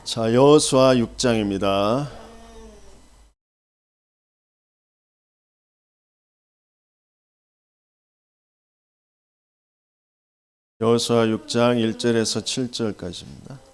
자, 여호수아 6장입니다. 여호수아 6장 1절에서 7절까지입니다.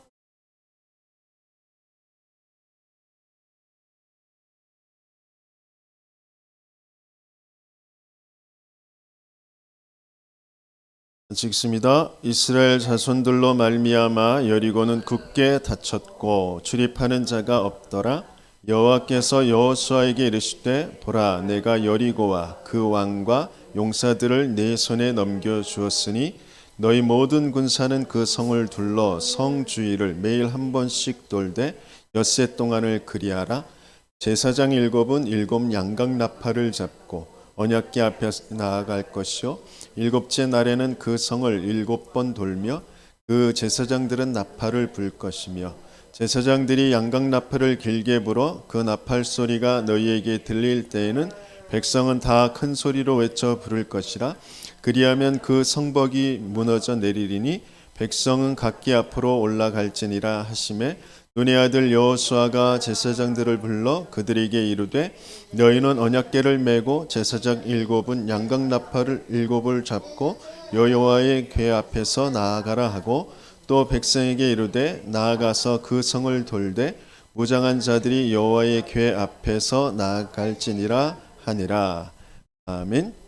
읽습니다. 이스라엘 자손들로 말미암아 여리고는 굳게 닫혔고 출입하는 자가 없더라. 여호와께서 여호수아에게 이르시되 보라, 내가 여리고와 그 왕과 용사들을 네 손에 넘겨 주었으니 너희 모든 군사는 그 성을 둘러 성 주위를 매일 한 번씩 돌되 엿새 동안을 그리하라. 제사장 일곱은 일곱 양각 나팔을 잡고 언약궤 앞에 나아갈 것이요 일곱째 날에는 그 성을 일곱 번 돌며 그 제사장들은 나팔을 불 것이며 제사장들이 양각 나팔을 길게 불어 그 나팔 소리가 너희에게 들릴 때에는 백성은 다 큰 소리로 외쳐 부를 것이라. 그리하면 그 성벽이 무너져 내리리니 백성은 각기 앞으로 올라갈지니라 하시매, 눈의 아들 여호수아가 제사장들을 불러 그들에게 이르되 너희는 언약궤를 메고 제사장 일곱은 양각 나팔을 일곱을 잡고 여호와의 궤 앞에서 나아가라 하고, 또 백성에게 이르되 나아가서 그 성을 돌되 무장한 자들이 여호와의 궤 앞에서 나아갈지니라 하니라. 아멘.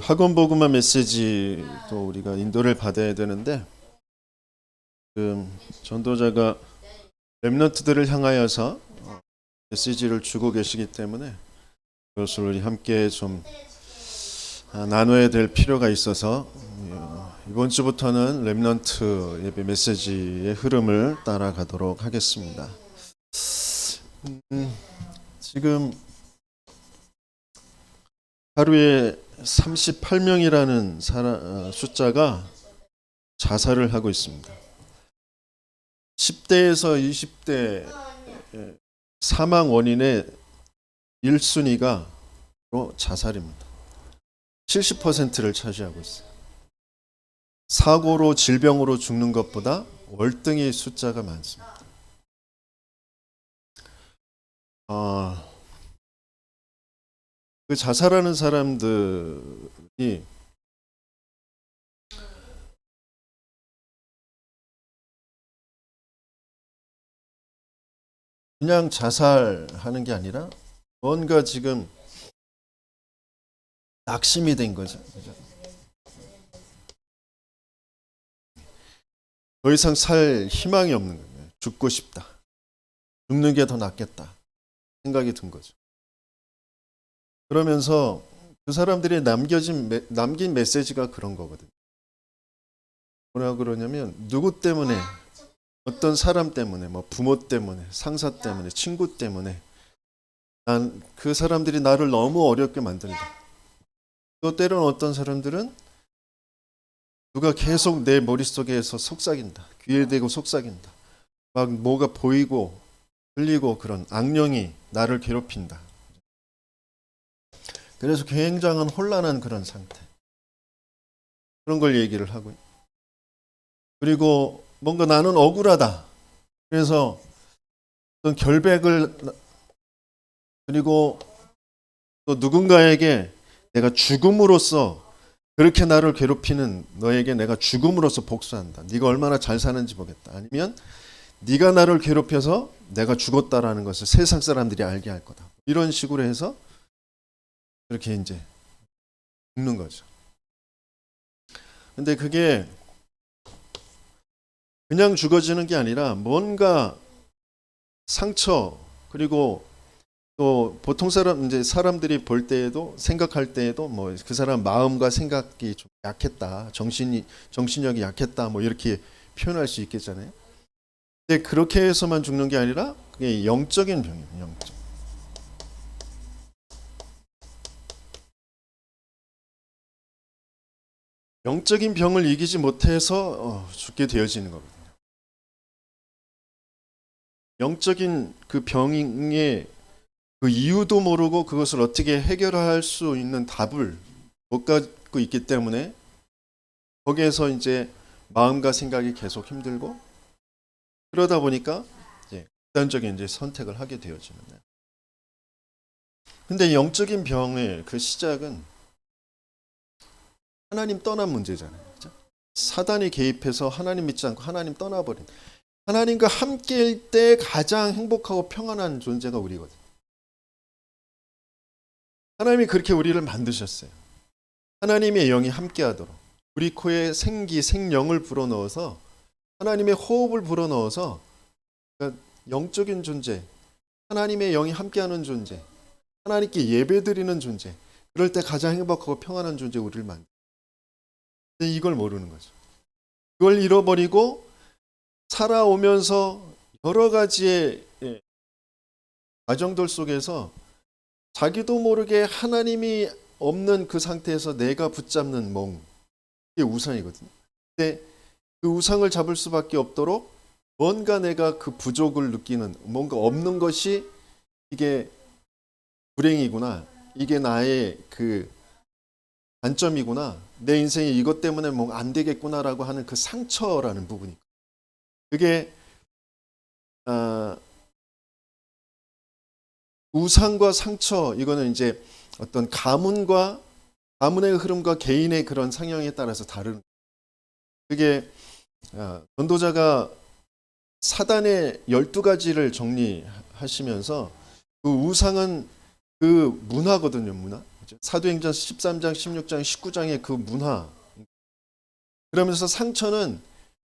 학원 복음화 메시지도 우리가 인도를 받아야 되는데, 전도자가 렘넌트들을 향하여서 메시지를 주고 계시기 때문에 그것을 우리 함께 좀 나눠야 될 필요가 있어서 이번 주부터는 렘넌트 예배 메시지의 흐름을 따라가도록 하겠습니다. 지금 하루에 38명이라는 숫자가 자살을 하고 있습니다. 10대에서 20대 사망 원인의 1순위가 자살입니다. 70%를 차지하고 있어요. 사고로 질병으로 죽는 것보다 월등히 숫자가 많습니다. 그 자살하는 사람들이 그냥 자살하는 게 아니라 뭔가 지금 낙심이 된 거죠. 더 이상 살 희망이 없는 거예요. 죽고 싶다. 죽는 게 더 낫겠다 생각이 든 거죠. 그러면서 그 사람들이 남긴 메시지가 그런 거거든요. 뭐라고 그러냐면, 누구 때문에, 어떤 사람 때문에, 뭐 부모 때문에, 상사 때문에, 친구 때문에 그 사람들이 나를 너무 어렵게 만든다. 또 때로는 어떤 사람들은 누가 계속 내 머릿속에서 속삭인다. 귀에 대고 속삭인다. 막 뭐가 보이고 들리고 그런 악령이 나를 괴롭힌다. 그래서 굉장한 혼란한 그런 상태. 그런 걸 얘기를 하고요. 그리고 뭔가 나는 억울하다. 그래서 어떤 결백을, 그리고 또 누군가에게 내가 죽음으로써, 그렇게 나를 괴롭히는 너에게 내가 죽음으로써 복수한다. 네가 얼마나 잘 사는지 보겠다. 아니면 네가 나를 괴롭혀서 내가 죽었다라는 것을 세상 사람들이 알게 할 거다. 이런 식으로 해서 그렇게 이제 죽는 거죠. 근데 그게 그냥 죽어지는 게 아니라 뭔가 상처, 그리고 또 보통 사람들이 볼 때에도, 생각할 때에도 뭐 그 사람 마음과 생각이 좀 약했다, 정신력이 약했다, 뭐 이렇게 표현할 수 있겠잖아요. 근데 그렇게 해서만 죽는 게 아니라 그게 영적인 병이에요. 영적인 병을 이기지 못해서 죽게 되어지는 거거든요. 영적인 그 병의 그 이유도 모르고 그것을 어떻게 해결할 수 있는 답을 못 갖고 있기 때문에 거기에서 이제 마음과 생각이 계속 힘들고 그러다 보니까 이제 극단적인 이제 선택을 하게 되어지는 거예요. 근데 영적인 병의 그 시작은 하나님 떠난 문제잖아요. 그죠? 사단이 개입해서 하나님 믿지 않고 하나님 떠나버린. 하나님과 함께일 때 가장 행복하고 평안한 존재가 우리거든요. 하나님이 그렇게 우리를 만드셨어요. 하나님의 영이 함께하도록 우리 코에 생기, 생령을 불어넣어서 하나님의 호흡을 불어넣어서 그러니까 영적인 존재, 하나님의 영이 함께하는 존재, 하나님께 예배드리는 존재, 그럴 때 가장 행복하고 평안한 존재 우리를 만들어요. 근데 이걸 모르는 거죠. 그걸 잃어버리고 살아오면서 여러 가지의 과정들 속에서 자기도 모르게 하나님이 없는 그 상태에서 내가 붙잡는 몽, 이게 우상이거든요. 근데 그 우상을 잡을 수밖에 없도록 뭔가 내가 그 부족을 느끼는, 뭔가 없는 것이 이게 불행이구나, 이게 나의 그 단점이구나, 내 인생이 이것 때문에 뭔가 안 되겠구나라고 하는 그 상처라는 부분이, 그게 우상과 상처, 이거는 이제 어떤 가문의 흐름과 개인의 그런 상향에 따라서 다른. 그게 전도자가 사단의 12가지를 정리하시면서 그 우상은 그 문화거든요, 문화. 사도행전 13장, 16장, 19장의 그 문화. 그러면서 상처는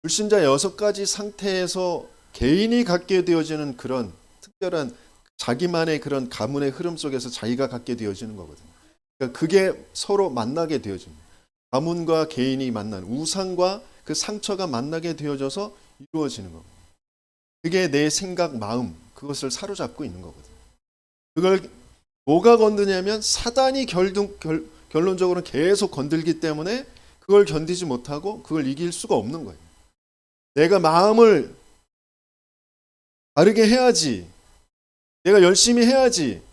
불신자 6가지 상태에서 개인이 갖게 되어지는 그런 특별한 자기만의 그런 가문의 흐름 속에서 자기가 갖게 되어지는 거거든요. 그러니까 그게 서로 만나게 되어집니다. 가문과 개인이 만난 우상과 그 상처가 만나게 되어져서 이루어지는 거거든요. 그게 내 생각, 마음, 그것을 사로잡고 있는 거거든요. 그걸 뭐가 건드냐면 사단이 결론적으로 계속 건들기 때문에 그걸 견디지 못하고 그걸 이길 수가 없는 거예요. 내가 마음을 바르게 해야지. 내가 열심히 해야지.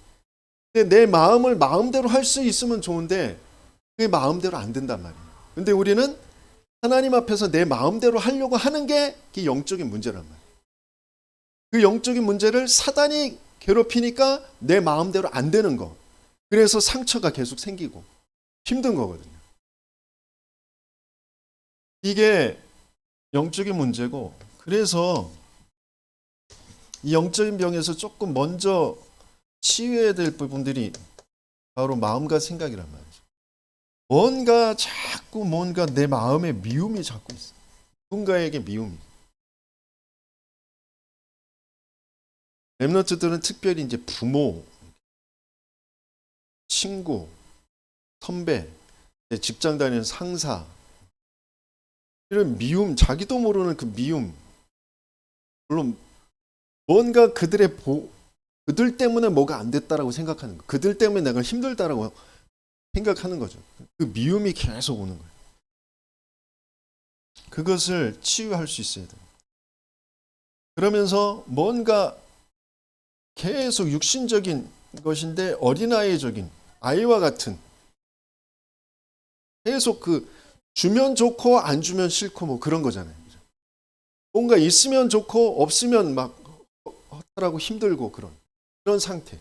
근데 내 마음을 마음대로 할 수 있으면 좋은데 그게 마음대로 안 된단 말이에요. 근데 우리는 하나님 앞에서 내 마음대로 하려고 하는 게 영적인 문제란 말이에요. 그 영적인 문제를 사단이 괴롭히니까 내 마음대로 안 되는 거. 그래서 상처가 계속 생기고 힘든 거거든요. 이게 영적인 문제고, 그래서 이 영적인 병에서 조금 먼저 치유해야 될 부분들이 바로 마음과 생각이란 말이죠. 뭔가 내 마음에 미움이 자꾸 있어. 누군가에게 미움이. 렘넌트들은 특별히 이제 부모, 친구, 선배, 직장 다니는 상사, 이런 미움, 자기도 모르는 그 미움. 물론 뭔가 그들 때문에 뭐가 안 됐다라고 생각하는 거. 그들 때문에 내가 힘들다라고 생각하는 거죠. 그 미움이 계속 오는 거예요. 그것을 치유할 수 있어야 돼요. 그러면서 뭔가 계속 육신적인 것인데 어린아이적인 아이와 같은 계속 그 주면 좋고 안 주면 싫고 뭐 그런 거잖아요. 뭔가 있으면 좋고 없으면 막 허탈하고 힘들고 그런 상태.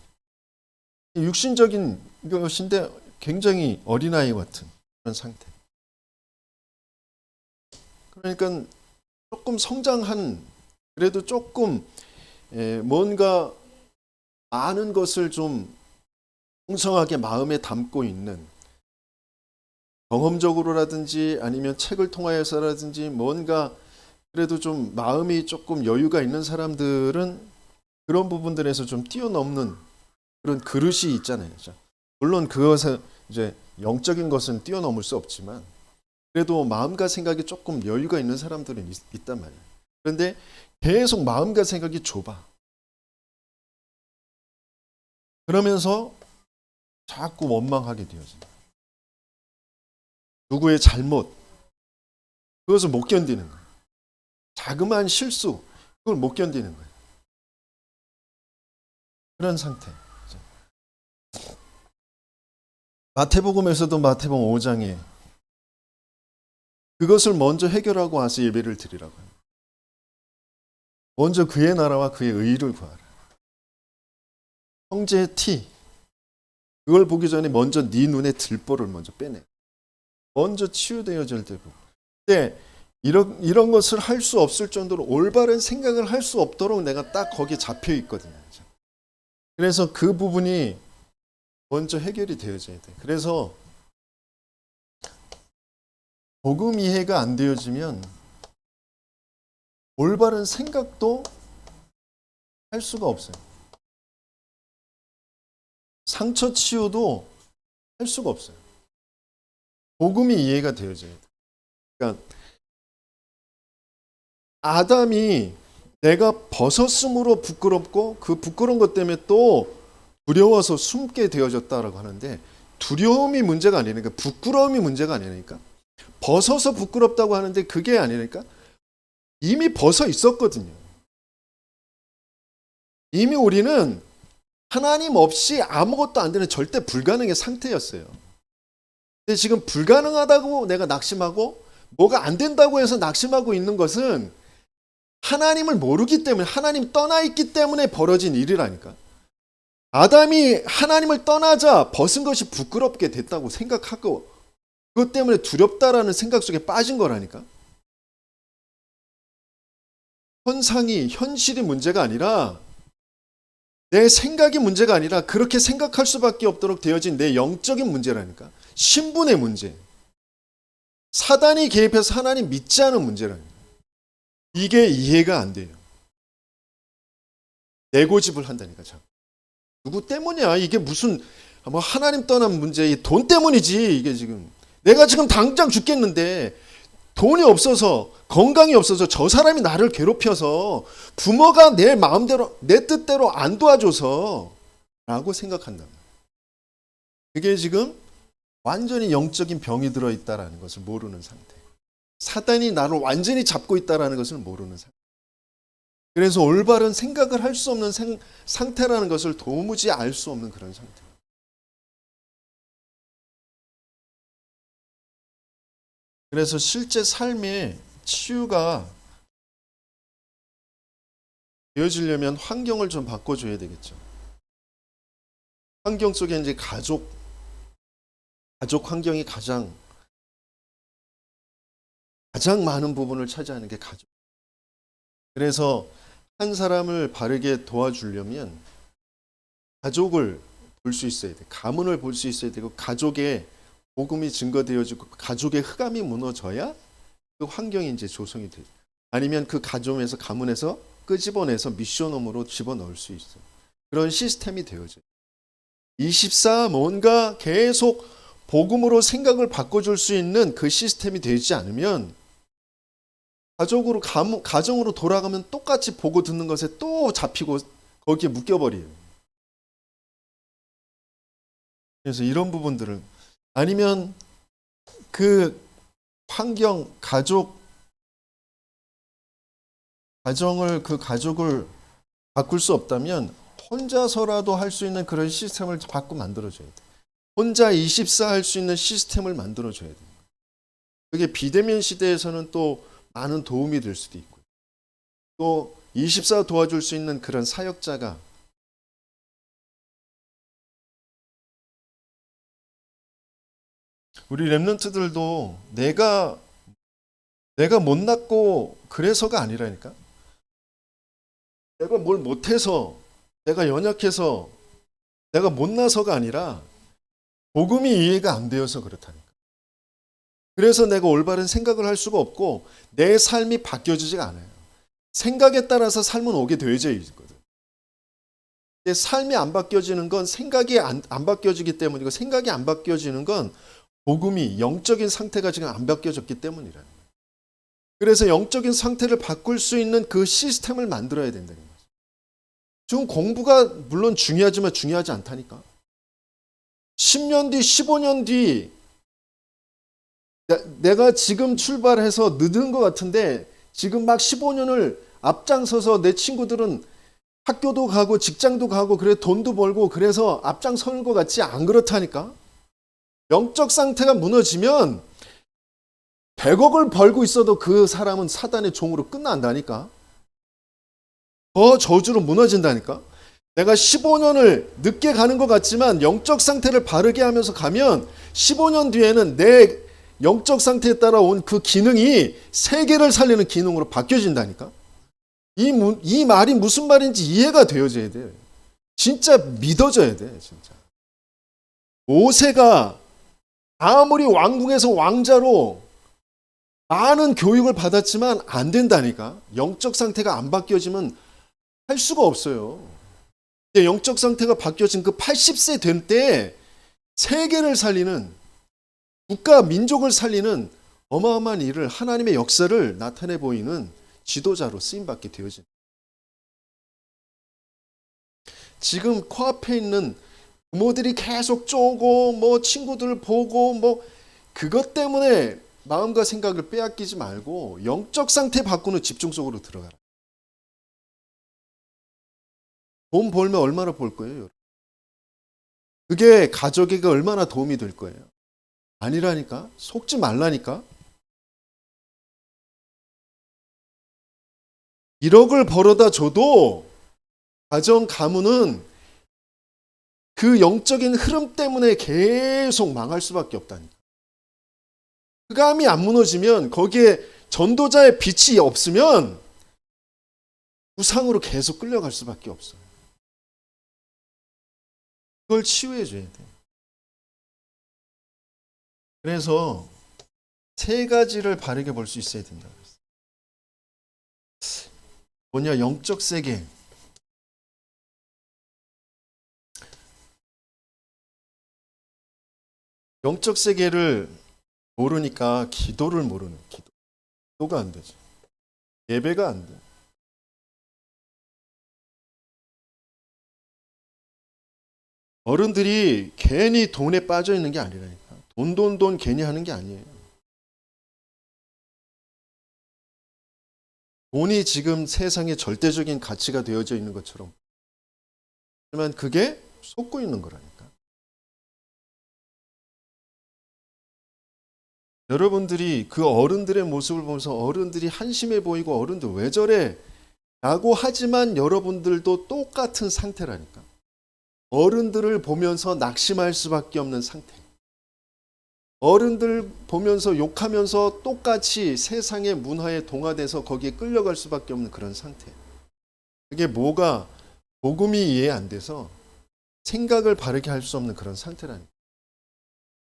육신적인 것인데 굉장히 어린아이 같은 그런 상태. 그러니까 조금 성장한, 그래도 조금 뭔가 많은 것을 좀 풍성하게 마음에 담고 있는, 경험적으로라든지 아니면 책을 통하여서라든지 뭔가 그래도 좀 마음이 조금 여유가 있는 사람들은 그런 부분들에서 좀 뛰어넘는 그런 그릇이 있잖아요. 물론 그것은 이제 영적인 것은 뛰어넘을 수 없지만 그래도 마음과 생각이 조금 여유가 있는 사람들은 있단 말이에요. 그런데 계속 마음과 생각이 좁아. 그러면서 자꾸 원망하게 되어진다. 누구의 잘못, 그것을 못 견디는 거예요. 자그마한 실수, 그걸 못 견디는 거예요. 그런 상태. 마태복음에서도 마태복음 5장에 그것을 먼저 해결하고 와서 예배를 드리라고 합니다. 먼저 그의 나라와 그의 의를 구하라. 형제의 티, 그걸 보기 전에 먼저 네 눈에 들보를 먼저 빼내. 먼저 치유되어질 때고. 근데 이런 것을 할 수 없을 정도로 올바른 생각을 할 수 없도록 내가 딱 거기에 잡혀 있거든요. 그래서 그 부분이 먼저 해결이 되어져야 돼. 그래서 복음 이해가 안 되어지면 올바른 생각도 할 수가 없어요. 상처 치유도 할 수가 없어요. 복음이 이해가 되어져야 돼. 그러니까 아담이 내가 벗었으므로 부끄럽고 그 부끄러운 것 때문에 또 두려워서 숨게 되어졌다라고 하는데, 두려움이 문제가 아니니까, 부끄러움이 문제가 아니니까, 벗어서 부끄럽다고 하는데 그게 아니니까 이미 벗어 있었거든요. 이미 우리는 하나님 없이 아무것도 안 되는 절대 불가능의 상태였어요. 근데 지금 불가능하다고 내가 낙심하고 뭐가 안 된다고 해서 낙심하고 있는 것은 하나님을 모르기 때문에, 하나님 떠나 있기 때문에 벌어진 일이라니까. 아담이 하나님을 떠나자 벗은 것이 부끄럽게 됐다고 생각하고 그것 때문에 두렵다라는 생각 속에 빠진 거라니까. 현상이, 현실이 문제가 아니라 내 생각이 문제가 아니라 그렇게 생각할 수밖에 없도록 되어진 내 영적인 문제라니까. 신분의 문제. 사단이 개입해서 하나님 믿지 않은 문제라니까. 이게 이해가 안 돼요. 내 고집을 한다니까. 참. 누구 때문이야? 이게 무슨 뭐 하나님 떠난 문제, 돈 때문이지. 이게 지금 내가 지금 당장 죽겠는데 돈이 없어서, 건강이 없어서, 저 사람이 나를 괴롭혀서, 부모가 내 마음대로, 내 뜻대로 안 도와줘서 라고 생각한다. 그게 지금 완전히 영적인 병이 들어있다는 것을 모르는 상태. 사단이 나를 완전히 잡고 있다는 것을 모르는 상태. 그래서 올바른 생각을 할 수 없는 상태라는 것을 도무지 알 수 없는 그런 상태. 그래서 실제 삶의 치유가 되어지려면 환경을 좀 바꿔줘야 되겠죠. 환경 속에 이제 가족 환경이 가장 많은 부분을 차지하는 게 가족. 그래서 한 사람을 바르게 도와주려면 가족을 볼 수 있어야 돼. 가문을 볼 수 있어야 되고, 가족의 복음이 증거되어지고 가족의 흑암이 무너져야 그 환경이 이제 조성이 돼요. 아니면 그 가문에서 끄집어내서 미션홈으로 집어넣을 수 있어요. 그런 시스템이 되어져요. 24 뭔가 계속 복음으로 생각을 바꿔줄 수 있는 그 시스템이 되지 않으면 가정으로 돌아가면 똑같이 보고 듣는 것에 또 잡히고 거기에 묶여버려요. 그래서 이런 부분들을, 아니면 그 환경, 가족을 바꿀 수 없다면 혼자서라도 할 수 있는 그런 시스템을 자꾸 만들어줘야 돼. 혼자 24 할 수 있는 시스템을 만들어줘야 돼. 그게 비대면 시대에서는 또 많은 도움이 될 수도 있고, 또 24 도와줄 수 있는 그런 사역자가, 우리 렘넌트들도 내가 못났고 그래서가 아니라니까. 내가 뭘 못해서, 내가 연약해서, 내가 못나서가 아니라 복음이 이해가 안 되어서 그렇다니까. 그래서 내가 올바른 생각을 할 수가 없고 내 삶이 바뀌어지지가 않아요. 생각에 따라서 삶은 오게 되어져 있거든. 근데 삶이 안 바뀌어지는 건 생각이 안 바뀌어지기 때문이고, 생각이 안 바뀌어지는 건 복음이, 영적인 상태가 지금 안 바뀌어졌기 때문이라는 거예요. 그래서 영적인 상태를 바꿀 수 있는 그 시스템을 만들어야 된다는 거죠. 지금 공부가 물론 중요하지만 중요하지 않다니까. 10년 뒤, 15년 뒤 내가 지금 출발해서 늦은 것 같은데 지금 막 15년을 앞장서서 내 친구들은 학교도 가고 직장도 가고 그래 돈도 벌고 그래서 앞장서는 것 같지 안 그렇다니까. 영적 상태가 무너지면 100억을 벌고 있어도 그 사람은 사단의 종으로 끝난다니까. 더 저주로 무너진다니까. 내가 15년을 늦게 가는 것 같지만 영적 상태를 바르게 하면서 가면 15년 뒤에는 내 영적 상태에 따라 온 그 기능이 세계를 살리는 기능으로 바뀌어진다니까. 이 말이 무슨 말인지 이해가 되어져야 돼. 진짜 믿어져야 돼. 진짜. 모세가 아무리 왕궁에서 왕자로 많은 교육을 받았지만 안 된다니까. 영적 상태가 안 바뀌어지면 할 수가 없어요. 근데 영적 상태가 바뀌어진 그 80세 된 때에 세계를 살리는, 국가 민족을 살리는 어마어마한 일을, 하나님의 역사를 나타내 보이는 지도자로 쓰임받게 되어진. 지금 코앞에 있는 부모들이 계속 쪼고 뭐 친구들 보고 뭐 그것 때문에 마음과 생각을 빼앗기지 말고 영적 상태 바꾸는 집중 속으로 들어가라. 돈 벌면 얼마나 벌 거예요? 그게 가족에게 얼마나 도움이 될 거예요? 아니라니까. 속지 말라니까. 1억을 벌어다 줘도 가정 가문은 그 영적인 흐름 때문에 계속 망할 수밖에 없다니까. 흑암이 안 무너지면, 거기에 전도자의 빛이 없으면 우상으로 계속 끌려갈 수밖에 없어요. 그걸 치유해 줘야 돼. 그래서 세 가지를 바르게 볼 수 있어야 된다. 뭐냐? 영적 세계. 영적 세계를 모르니까 기도를 모르는. 기도가 안 되죠. 예배가 안 돼. 어른들이 괜히 돈에 빠져 있는 게 아니라니까. 돈 괜히 하는 게 아니에요. 돈이 지금 세상의 절대적인 가치가 되어져 있는 것처럼. 하지만 그게 속고 있는 거라니까. 여러분들이 그 어른들의 모습을 보면서 어른들이 한심해 보이고 어른들 왜 저래? 라고 하지만 여러분들도 똑같은 상태라니까. 어른들을 보면서 낙심할 수밖에 없는 상태. 어른들 보면서 욕하면서 똑같이 세상의 문화에 동화돼서 거기에 끌려갈 수밖에 없는 그런 상태. 그게 뭐가 복음이 이해 안 돼서 생각을 바르게 할 수 없는 그런 상태라니까.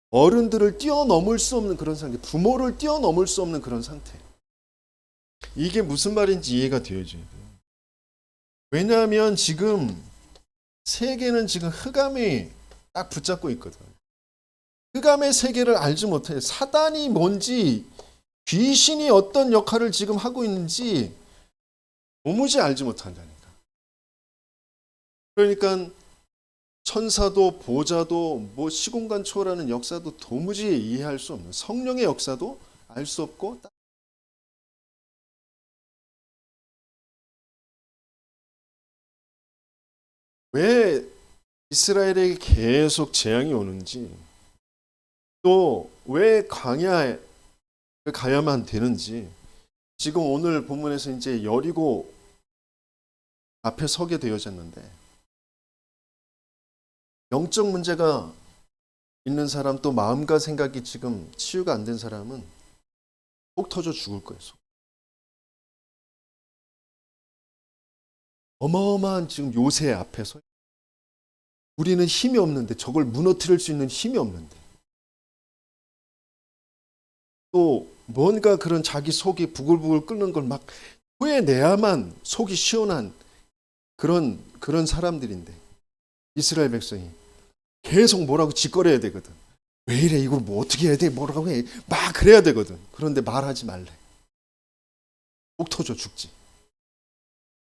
어른들을 뛰어넘을 수 없는 그런 상태. 부모를 뛰어넘을 수 없는 그런 상태. 이게 무슨 말인지 이해가 되어져야 돼요. 왜냐하면 지금 세계는 지금 흑암이 딱 붙잡고 있거든. 흑암의 세계를 알지 못해. 사단이 뭔지, 귀신이 어떤 역할을 지금 하고 있는지 도무지 알지 못한다니까. 그러니까 천사도 보좌도 뭐 시공간 초월하는 역사도 도무지 이해할 수 없는, 성령의 역사도 알 수 없고. 왜 이스라엘에게 계속 재앙이 오는지, 또 왜 광야에 가야만 되는지, 지금 오늘 본문에서 이제 여리고 앞에 서게 되어졌는데, 영적 문제가 있는 사람, 또 마음과 생각이 지금 치유가 안 된 사람은 속 터져 죽을 거예요. 어마어마한 지금 요새 앞에서 우리는 힘이 없는데, 저걸 무너뜨릴 수 있는 힘이 없는데, 또 뭔가 그런 자기 속이 부글부글 끓는 걸 막 토해내야만 속이 시원한 그런 사람들인데, 이스라엘 백성이 계속 뭐라고 짓거려야 되거든. 왜 이래? 이걸 뭐 어떻게 해야 돼? 뭐라고 해? 막 그래야 되거든. 그런데 말하지 말래. 속 터져 죽지.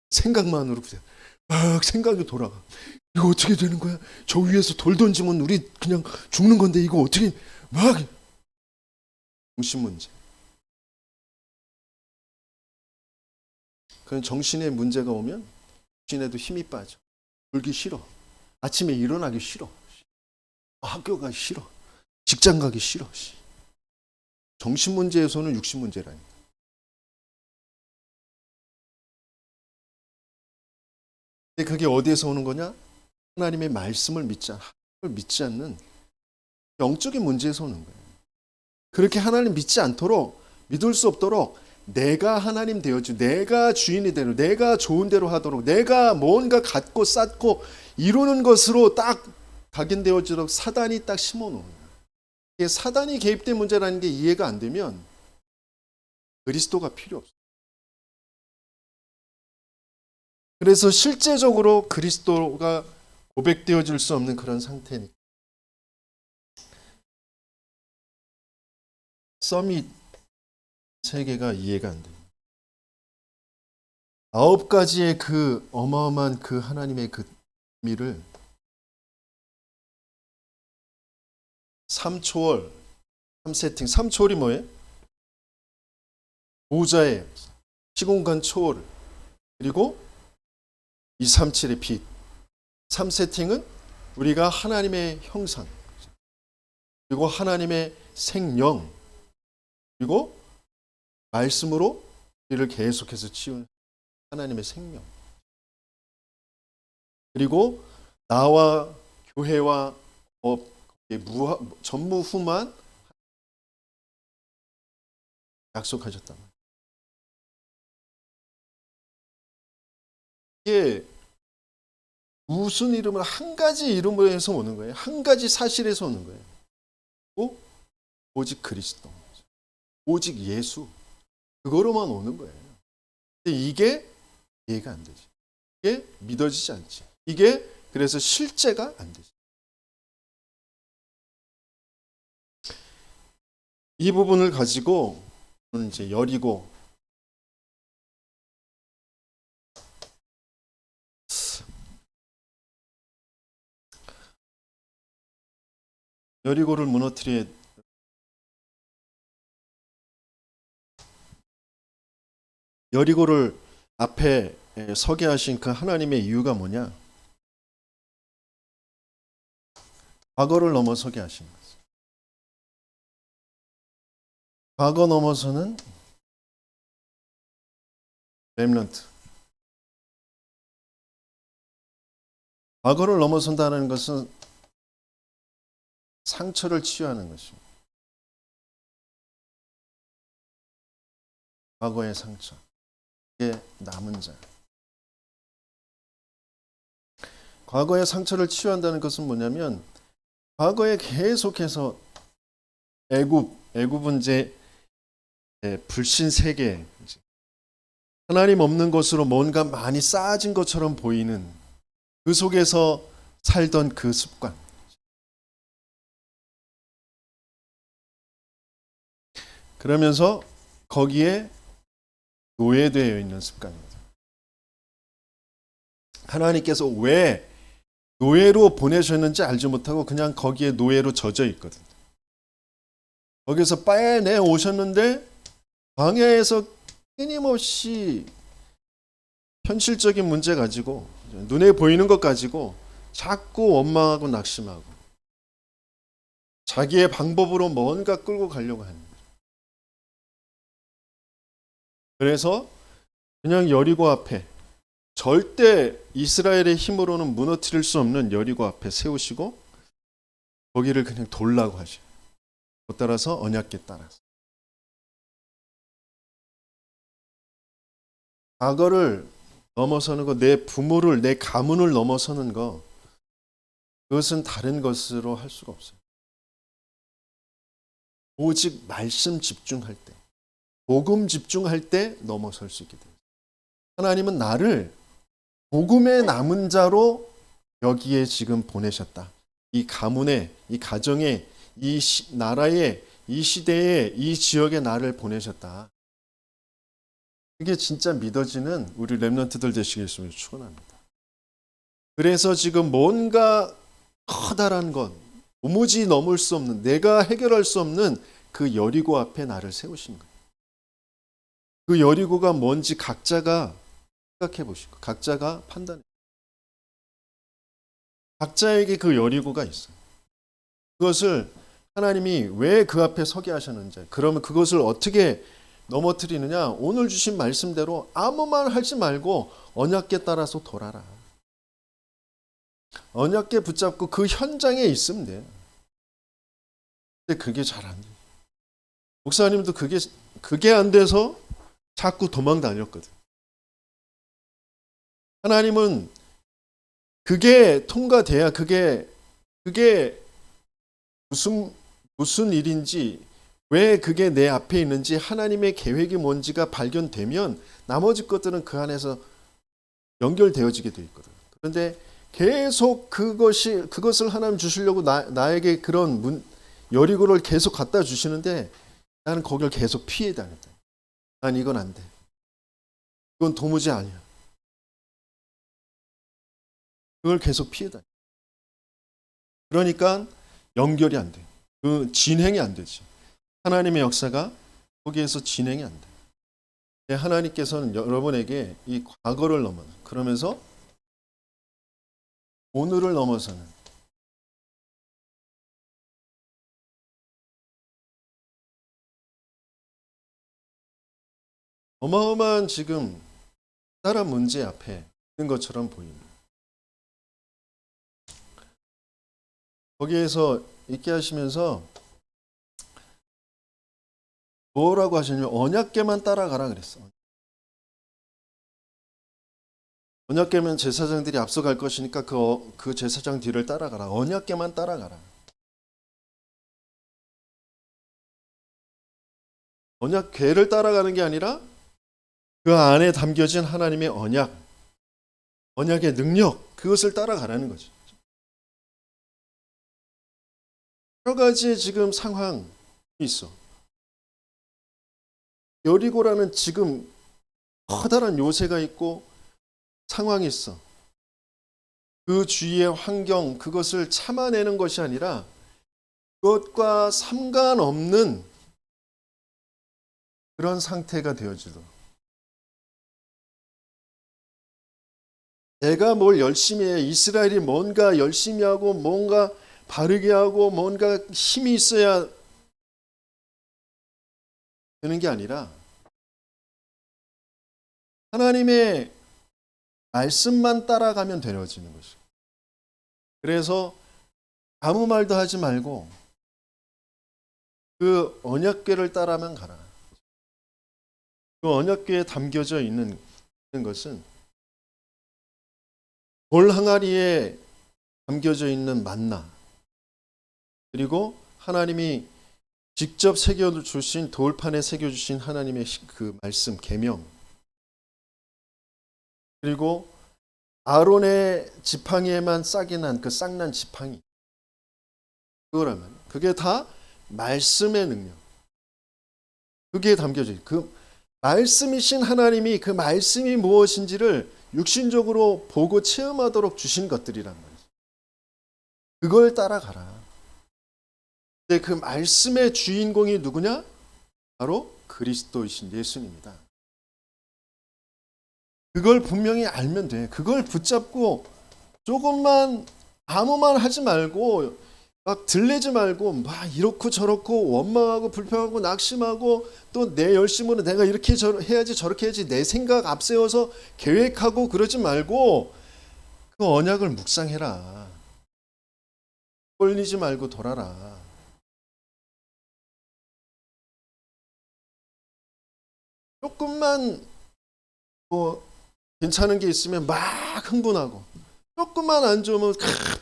생각만으로 막 생각이 돌아가. 이거 어떻게 되는 거야? 저 위에서 돌 던지면 우리 그냥 죽는 건데 이거 어떻게, 막 정신 문제. 그런 정신의 문제가 오면 정신에도 힘이 빠져. 울기 싫어. 아침에 일어나기 싫어. 학교 가기 싫어. 직장 가기 싫어. 정신 문제에서는 육신 문제라니까. 근데 그게 어디에서 오는 거냐? 하나님의 말씀을 믿지 않는 영적인 문제에서 오는 거예요. 그렇게 하나님 믿지 않도록, 믿을 수 없도록 내가 하나님 되어주, 내가 주인이 되도록, 내가 좋은 대로 하도록, 내가 뭔가 갖고 쌓고 이루는 것으로 딱 각인되어지도록 사단이 딱 심어놓은 거예요. 이게 사단이 개입된 문제라는 게 이해가 안 되면 그리스도가 필요 없어요. 그래서 실제적으로 그리스도가 고백되어질 수 없는 그런 상태니까 서밋 세계가 이해가 안 돼요. 9가지의 그 어마어마한 그 하나님의 그 의미를 3초월, 3세팅, 3초월이 뭐예요? 보좌의 시공간 초월, 그리고 237의 빛. 3세팅은 우리가 하나님의 형상, 그리고 하나님의 생명, 그리고 말씀으로 우리를 계속해서 치운 하나님의 생명. 그리고 나와 교회와 전무후만 약속하셨단 말이에요. 이게 무슨 이름을 한 가지 이름으로 해서 오는 거예요. 한 가지 사실에서 오는 거예요. 오직 그리스도, 오직 예수, 그거로만 오는 거예요. 근데 이게 이해가 안 되지. 이게 믿어지지 않지. 이게 그래서 실제가 안 되지. 이 부분을 가지고 이제 여리고 여리고를 무너뜨려 여리고를 앞에 서게 하신 그 하나님의 이유가 뭐냐? 과거를 넘어서게 하신 거예요. 과거 넘어서는 렘넌트. 과거를 넘어선다는 것은 상처를 치유하는 것입니다. 과거의 상처. 이게 남은 자. 과거의 상처를 치유한다는 것은 뭐냐면 과거에 계속해서 애굽은 이제 불신 세계, 하나님 없는 것으로 뭔가 많이 쌓아진 것처럼 보이는 그 속에서 살던 그 습관. 그러면서 거기에 노예되어 있는 습관입니다. 하나님께서 왜 노예로 보내셨는지 알지 못하고 그냥 거기에 노예로 젖어 있거든요. 거기서 빼내 오셨는데 광야에서 끊임없이 현실적인 문제 가지고 눈에 보이는 것 가지고 자꾸 원망하고 낙심하고 자기의 방법으로 뭔가 끌고 가려고 하는 거예요. 그래서 그냥 여리고 앞에 절대 이스라엘의 힘으로는 무너뜨릴 수 없는 여리고 앞에 세우시고 거기를 그냥 돌라고 하셔요. 따라서 언약궤 따라서. 과거를 넘어서는 거, 내 부모를, 내 가문을 넘어서는 거, 그것은 다른 것으로 할 수가 없어요. 오직 말씀 집중할 때, 복음 집중할 때 넘어설 수 있게 돼요. 하나님은 나를 복음의 남은 자로 여기에 지금 보내셨다. 이 가문에, 이 가정에, 이 나라에, 이 시대에, 이 지역에 나를 보내셨다. 그게 진짜 믿어지는 우리 렘넌트들 되시겠음을 축원합니다. 그래서 지금 뭔가 커다란 것, 도무지 넘을 수 없는, 내가 해결할 수 없는 그 여리고 앞에 나를 세우신 거예요. 그 여리고가 뭔지 각자가 생각해 보시고, 각자가 판단해. 각자에게 그 여리고가 있어요. 그것을 하나님이 왜 그 앞에 서게 하셨는지, 그러면 그것을 어떻게 넘어뜨리느냐? 오늘 주신 말씀대로 아무 말 하지 말고 언약궤 따라서 돌아라. 언약궤 붙잡고 그 현장에 있으면 돼. 근데 그게 잘 안 돼. 목사님도 그게 안 돼서 자꾸 도망 다녔거든. 하나님은 그게 통과돼야 그게 무슨 일인지, 왜 그게 내 앞에 있는지, 하나님의 계획이 뭔지가 발견되면 나머지 것들은 그 안에서 연결되어지게 돼 있거든. 그런데 계속 그것을 하나님 주시려고 나에게 그런 여리고를 계속 갖다 주시는데 나는 거기를 계속 피해 다녔다. 난 이건 안 돼. 이건 도무지 아니야. 그걸 계속 피해 다녀. 그러니까 연결이 안 돼. 그 진행이 안 되지. 하나님의 역사가 거기에서 진행이 안 돼. 하나님께서는 여러분에게 이 과거를 넘어, 그러면서 오늘을 넘어서는 어마어마한 지금 다른 문제 앞에 있는 것처럼 보입니다. 거기에서 있게 하시면서 뭐라고 하시냐면 언약궤만 따라가라 그랬어. 언약궤면 제사장들이 앞서갈 것이니까 그 제사장 뒤를 따라가라. 언약궤만 따라가라. 언약궤를 따라가는 게 아니라 그 안에 담겨진 하나님의 언약의 능력, 그것을 따라가라는 거죠. 여러 가지 지금 상황이 있어. 여리고라는 지금 커다란 요새가 있고 상황이 있어. 그 주위의 환경, 그것을 참아내는 것이 아니라 그것과 상관없는 그런 상태가 되어지도록. 내가 뭘 열심히 해. 이스라엘이 뭔가 열심히 하고 뭔가 바르게 하고 뭔가 힘이 있어야 되는 게 아니라 하나님의 말씀만 따라가면 되어지는 것이죠. 그래서 아무 말도 하지 말고 그 언약궤를 따라만 가라. 그 언약궤에 담겨져 있는 것은 돌 항아리에 담겨져 있는 만나, 그리고 하나님이 직접 새겨주신, 돌판에 새겨주신 하나님의 그 말씀, 계명, 그리고 아론의 지팡이에만 싹이 난 그 싹난 지팡이, 그거라면 그게 다 말씀의 능력, 그게 담겨져 있어요. 그 말씀이신 하나님이 그 말씀이 무엇인지를 육신적으로 보고 체험하도록 주신 것들이란 말이죠. 그걸 따라가라. 근데 그 말씀의 주인공이 누구냐? 바로 그리스도이신 예수님이다. 그걸 분명히 알면 돼. 그걸 붙잡고 조금만 아무 말 하지 말고 막 들리지 말고 막 이렇고 저렇고 원망하고 불평하고 낙심하고 또 내 열심으로 내가 이렇게 해야지 저렇게 해야지 내 생각 앞세워서 계획하고 그러지 말고 그 언약을 묵상해라. 꼴리지 말고 돌아라. 조금만 뭐 괜찮은 게 있으면 막 흥분하고 조금만 안 좋으면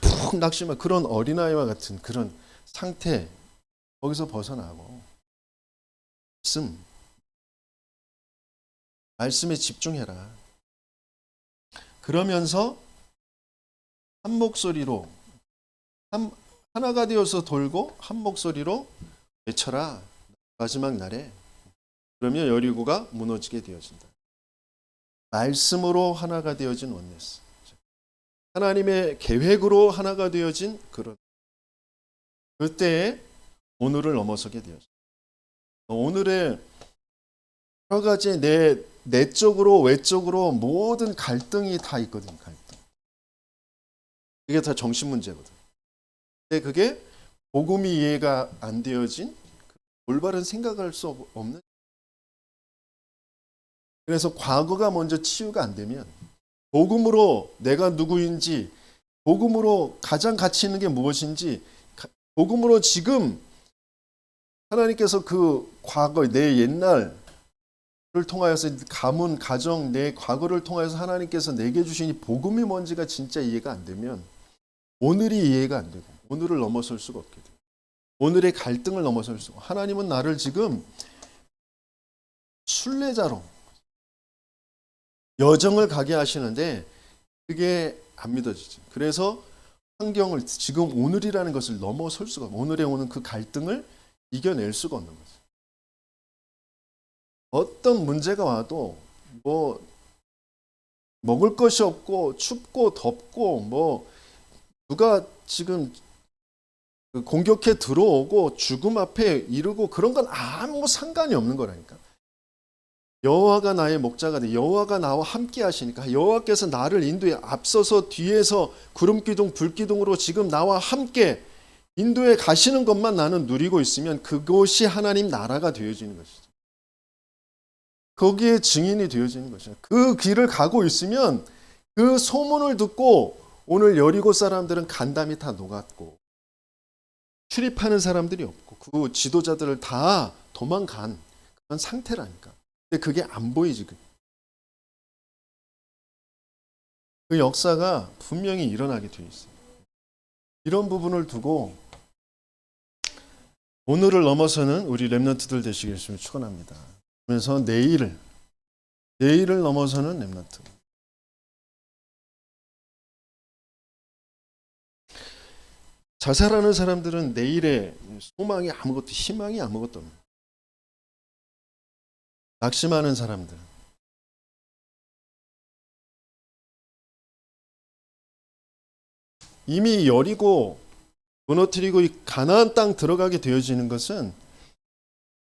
푹 낙심하고 그런 어린아이와 같은 그런 상태, 거기서 벗어나고 말씀에 집중해라. 그러면서 한 목소리로 하나가 되어서 돌고 한 목소리로 외쳐라. 마지막 날에. 그러면 여리고가 무너지게 되어진다. 말씀으로 하나가 되어진 원네스. 하나님의 계획으로 하나가 되어진 그런 그때에 오늘을 넘어서게 되어진다. 오늘의 여러 가지 내적으로 외적으로 모든 갈등이 다 있거든. 갈등. 그게 다 정신 문제거든. 근데 그게 복음이 이해가 안 되어진 올바른 생각할 수 없는. 그래서 과거가 먼저 치유가 안 되면 복음으로 내가 누구인지, 복음으로 가장 가치 있는 게 무엇인지, 복음으로 지금 하나님께서 그 과거, 내 옛날을 통하여서 가문, 가정, 내 과거를 통하여서 하나님께서 내게 주신 이 복음이 뭔지가 진짜 이해가 안 되면 오늘이 이해가 안 되고 오늘을 넘어설 수가 없게 돼요. 오늘의 갈등을 넘어설 수가. 하나님은 나를 지금 순례자로 여정을 가게 하시는데 그게 안 믿어지죠. 그래서 환경을 지금 오늘이라는 것을 넘어설 수가 없고 오늘에 오는 그 갈등을 이겨낼 수가 없는 거죠. 어떤 문제가 와도 뭐 먹을 것이 없고 춥고 덥고 뭐 누가 지금 공격해 들어오고 죽음 앞에 이르고 그런 건 아무 상관이 없는 거라니까. 여호와가 나의 목자가 돼. 여호와가 나와 함께 하시니까 여호와께서 나를 인도해 앞서서 뒤에서 구름기둥 불기둥으로 지금 나와 함께 인도에 가시는 것만 나는 누리고 있으면 그것이 하나님 나라가 되어지는 것이죠. 거기에 증인이 되어지는 것이죠. 그 길을 가고 있으면 그 소문을 듣고 오늘 여리고 사람들은 간담이 다 녹았고 출입하는 사람들이 없고 그 지도자들을 다 도망간 그런 상태라니까. 근데 그게 안 보이지. 그 역사가 분명히 일어나게 되어 있어요. 이런 부분을 두고 오늘을 넘어서는 우리 렘넌트들 되시길 축원합니다. 그래서 내일을 넘어서는 렘넌트. 자살하는 사람들은 내일에 소망이 아무것도, 희망이 아무것도 없는. 낙심하는 사람들. 이미 여리고 무너뜨리고 이 가나안 땅 들어가게 되어지는 것은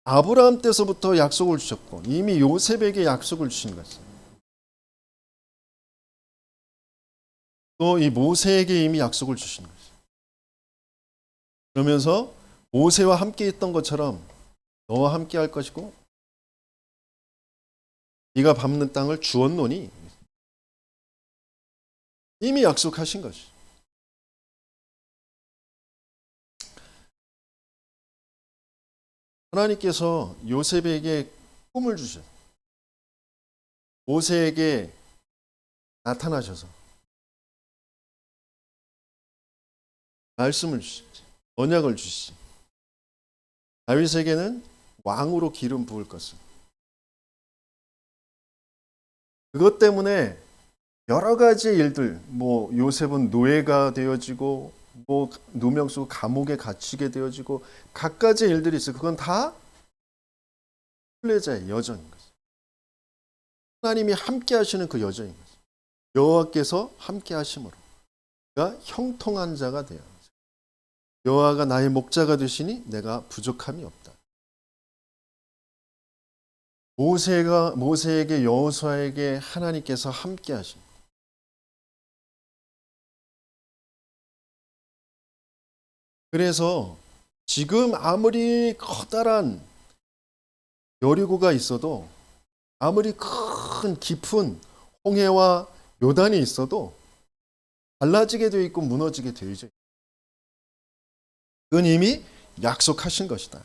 아브라함 때서부터 약속을 주셨고 이미 요셉에게 약속을 주신 것이에요. 또 이 모세에게 이미 약속을 주신 것이에요. 그러면서 모세와 함께 있던 것처럼 너와 함께 할 것이고 네가 밟는 땅을 주었노니 이미 약속하신 것이. 하나님께서 요셉에게 꿈을 주셨어요. 모세에게 나타나셔서 말씀을 주시지, 언약을 주시지. 다윗에게는 왕으로 기름 부을 것을. 그것 때문에 여러 가지 일들, 뭐 요셉은 노예가 되어지고, 뭐 누명쓰고 감옥에 갇히게 되어지고, 각가지 일들이 있어요. 그건 다 순례자의 여정인 거죠. 하나님이 함께 하시는 그 여정인 거죠. 여호와께서 함께 하심으로 그가 형통한 자가 되어 여호와가 나의 목자가 되시니 내가 부족함이 없다. 모세에게 여호수아에게 하나님께서 함께 하십니다. 그래서 지금 아무리 커다란 여리고가 있어도 아무리 큰 깊은 홍해와 요단이 있어도 갈라지게 되어 있고 무너지게 되어 있죠. 그건 이미 약속하신 것이다.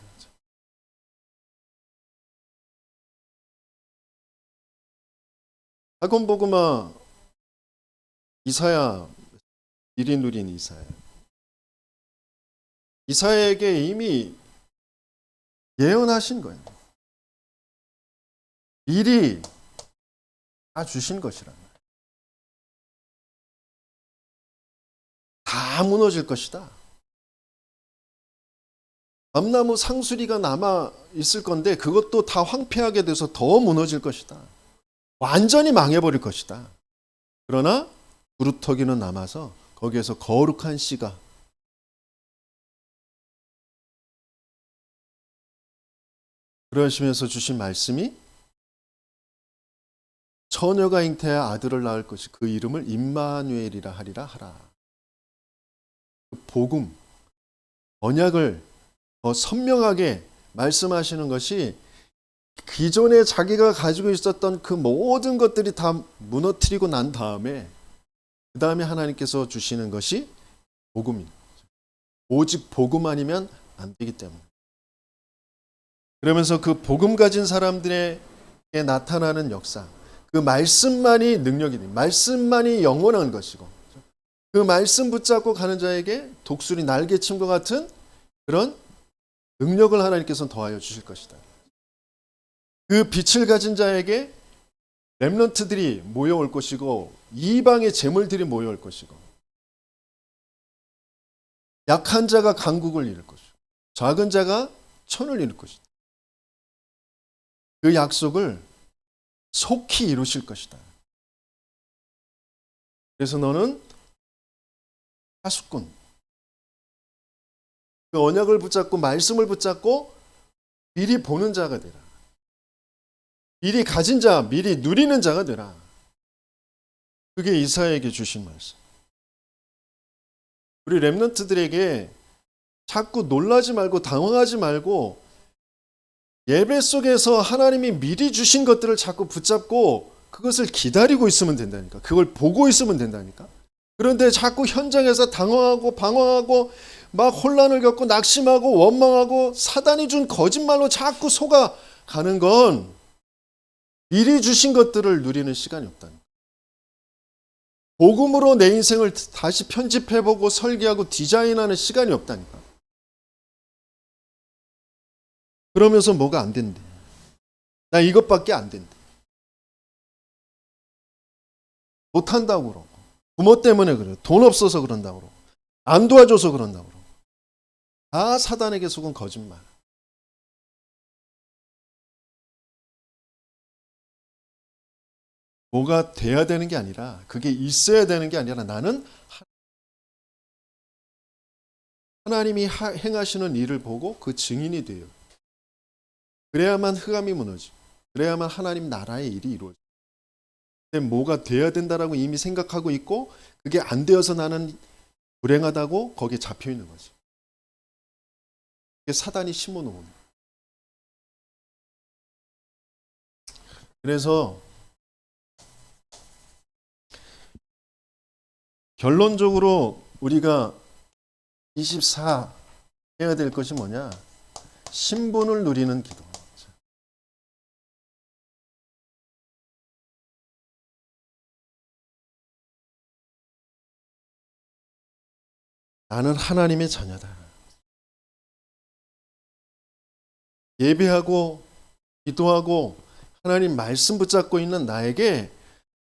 하곤복음화 이사야 1인 누린 이사야에게 이미 예언하신 거예요. 미리 다 주신 것이라. 다 무너질 것이다. 밤나무 상수리가 남아 있을 건데 그것도 다 황폐하게 돼서 더 무너질 것이다. 완전히 망해버릴 것이다. 그러나 구루터기는 남아서 거기에서 거룩한 씨가 그러시면서 주신 말씀이 처녀가 잉태하여 아들을 낳을 것이 그 이름을 임마누엘이라 하리라 하라. 그 복음, 언약을 더 선명하게 말씀하시는 것이 기존에 자기가 가지고 있었던 그 모든 것들이 다 무너뜨리고 난 다음에 그 다음에 하나님께서 주시는 것이 복음입니다. 오직 복음 아니면 안 되기 때문에. 그러면서 그 복음 가진 사람들에게 나타나는 역사, 그 말씀만이 능력이 돼, 말씀만이 영원한 것이고, 그 말씀 붙잡고 가는 자에게 독수리 날개침과 같은 그런 능력을 하나님께서는 더하여 주실 것이다. 그 빛을 가진 자에게 렘넌트들이 모여올 것이고 이방의 재물들이 모여올 것이고 약한 자가 강국을 이룰 것이고 작은 자가 천을 이룰 것이다. 그 약속을 속히 이루실 것이다. 그래서 너는 파수꾼, 그 언약을 붙잡고 말씀을 붙잡고 미리 보는 자가 되라. 미리 가진 자, 미리 누리는 자가 되라. 그게 이사야에게 주신 말씀. 우리 렘넌트들에게 자꾸 놀라지 말고 당황하지 말고 예배 속에서 하나님이 미리 주신 것들을 자꾸 붙잡고 그것을 기다리고 있으면 된다니까. 그걸 보고 있으면 된다니까. 그런데 자꾸 현장에서 당황하고 방황하고 막 혼란을 겪고 낙심하고 원망하고 사단이 준 거짓말로 자꾸 속아가는 건 미리 주신 것들을 누리는 시간이 없다니까. 복음으로 내 인생을 다시 편집해보고 설계하고 디자인하는 시간이 없다니까. 그러면서 뭐가 안 된대. 나 이것밖에 안 된대. 못한다고 그러고. 부모 때문에 그래요. 돈 없어서 그런다고 그러고. 안 도와줘서 그런다고 그러고. 다 사단에게 속은 거짓말. 뭐가 돼야 되는 게 아니라 그게 있어야 되는 게 아니라 나는 하나님이 행하시는 일을 보고 그 증인이 돼요. 그래야만 흑암이 무너지고 그래야만 하나님 나라의 일이 이루어져요. 근데 뭐가 돼야 된다라고 이미 생각하고 있고 그게 안 되어서 나는 불행하다고 거기에 잡혀 있는 거지. 그게 사단이 심어놓은 겁니다. 그래서 결론적으로 우리가 24 해야 될 것이 뭐냐? 신분을 누리는 기도. 나는 하나님의 자녀다. 예배하고 기도하고 하나님 말씀 붙잡고 있는 나에게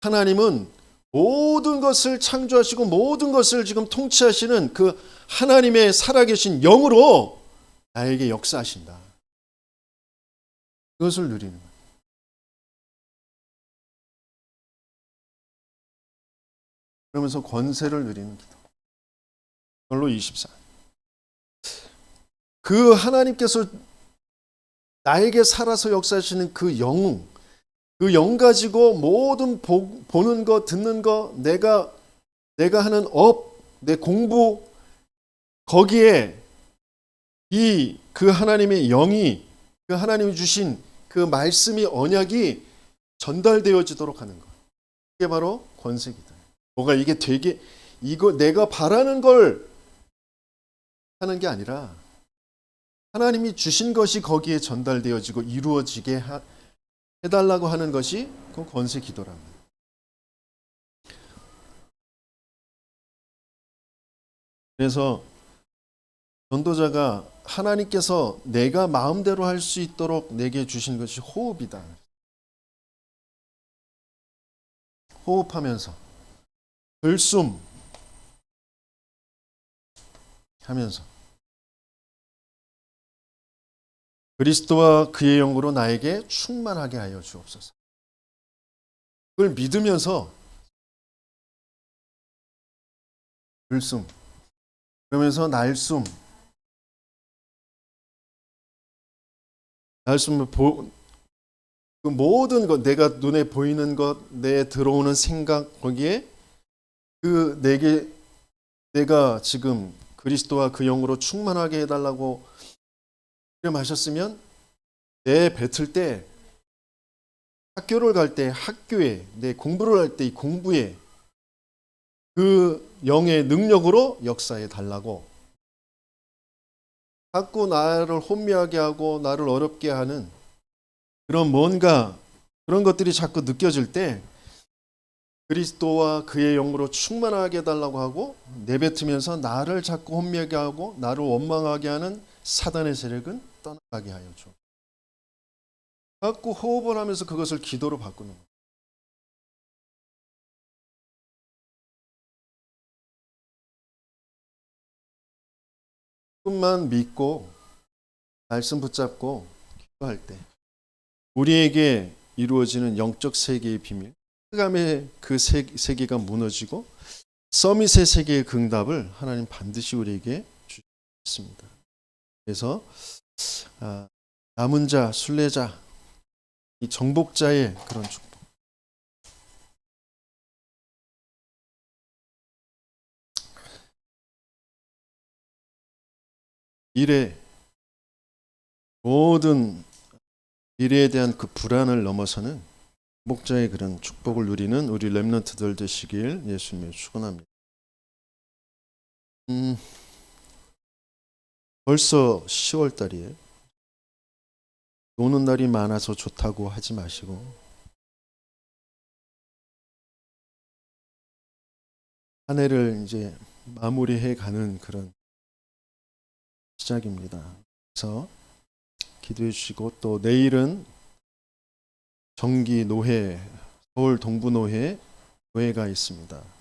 하나님은 모든 것을 창조하시고 모든 것을 지금 통치하시는 그 하나님의 살아계신 영으로 나에게 역사하신다. 그것을 누리는 거예요. 그러면서 권세를 누리는 기도. 별로 24. 그 하나님께서 나에게 살아서 역사하시는 그 영, 그 영 가지고 모든 보는 거, 듣는 거, 내가 하는 업, 내 공부, 거기에 그 하나님의 영이, 그 하나님이 주신 그 말씀이 언약이 전달되어지도록 하는 것. 이게 바로 권세기다. 뭐가 이게 되게, 이거 내가 바라는 걸 하는 게 아니라 하나님이 주신 것이 거기에 전달되어지고 이루어지게 해달라고 하는 것이 그 권세 기도랍니다. 그래서 전도자가 하나님께서 내가 마음대로 할 수 있도록 내게 주신 것이 호흡이다. 호흡하면서 들숨 하면서 그리스도와 그의 영으로 나에게 충만하게 하여 주옵소서. 그걸 믿으면서 들숨 그러면서 날숨 그 모든 것, 내가 눈에 보이는 것, 내 들어오는 생각 거기에 내가 지금 그리스도와 그 영으로 충만하게 해달라고 말씀하셨으면 내 뱉을 때, 학교를 갈 때 학교에, 내 공부를 할 때 이 공부에 그 영의 능력으로 역사해 달라고, 자꾸 나를 혼미하게 하고 나를 어렵게 하는 그런 뭔가 그런 것들이 자꾸 느껴질 때 그리스도와 그의 영으로 충만하게 해달라고 하고 내뱉으면서 나를 자꾸 혼미하게 하고 나를 원망하게 하는 사단의 세력은 떠나가게 하여 줘. 자꾸 호흡을 하면서 그것을 기도로 바꾸는 거예요. 조금만 믿고 말씀 붙잡고 기도할 때 우리에게 이루어지는 영적 세계의 비밀, 흑암의 그 세계가 무너지고 서밋의 세계의 응답을 하나님 반드시 우리에게 주십니다. 그래서 남은 자, 순례자, 이 정복자의 그런 축복. 미래, 모든 미래에 대한 그 불안을 넘어서는 목자의 그런 축복을 누리는 우리 렘넌트들 되시길 예수님을 축원합니다. 벌써 10월 달이에요. 노는 날이 많아서 좋다고 하지 마시고 한 해를 이제 마무리해 가는 그런 시작입니다. 그래서 기도해 주시고 또 내일은 정기 노회, 서울 동부노회 노회가 있습니다.